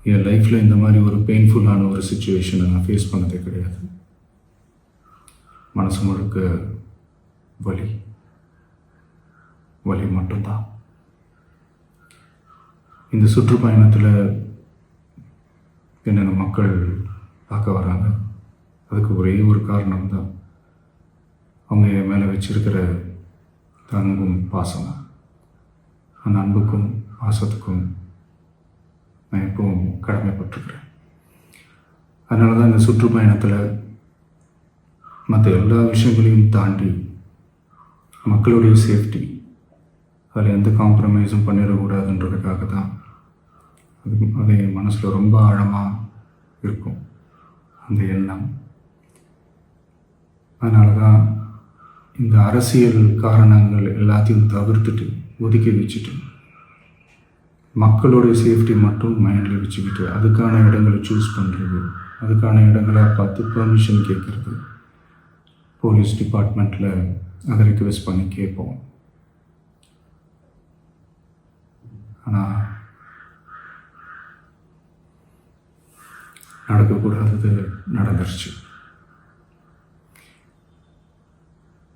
என் லைஃப்பில் இந்த மாதிரி ஒரு பெயின்ஃபுல்லான ஒரு சுச்சுவேஷனை நான் ஃபேஸ் பண்ணதே கிடையாது. மனசு முழுக்க வலி வலி மட்டும்தான். இந்த சுற்றுப்பயணத்தில் என்னென்ன மக்கள் பார்க்க வராங்க, அதுக்கு ஒரே ஒரு காரணம் தான், அவங்க என் மேலே வச்சிருக்கிற அன்பும் பாசம். அந்த அன்புக்கும் பாசத்துக்கும் நான் எப்பவும் கடமைப்பட்டிருக்கிறேன். அதனால தான் இந்த சுற்றுப்பயணத்தில் மற்ற எல்லா விஷயங்களையும் தாண்டி மக்களுடைய சேஃப்டி, அதில் எந்த காம்ப்ரமைஸும் பண்ணிடக்கூடாதுன்றதுக்காக தான் அது என் மனசில் ரொம்ப ஆழமாக இருக்கும் அந்த எண்ணம். அதனால தான் இந்த அரசியல் காரணங்கள் எல்லாத்தையும் தவிர்த்துட்டு ஒதுக்கி வச்சுட்டு மக்களுடைய சேஃப்டி மட்டும் மைண்டில் வச்சுக்கிட்டு அதுக்கான இடங்களை சூஸ் பண்ணுறது, அதுக்கான இடங்களை பார்த்து பெர்மிஷன் கேட்குறது, போலீஸ் டிபார்ட்மெண்ட்டில் அதை ரிக்வெஸ்ட் பண்ணி கேட்போம். ஆனால் நடக்கக்கூடாதது நடந்துருச்சு.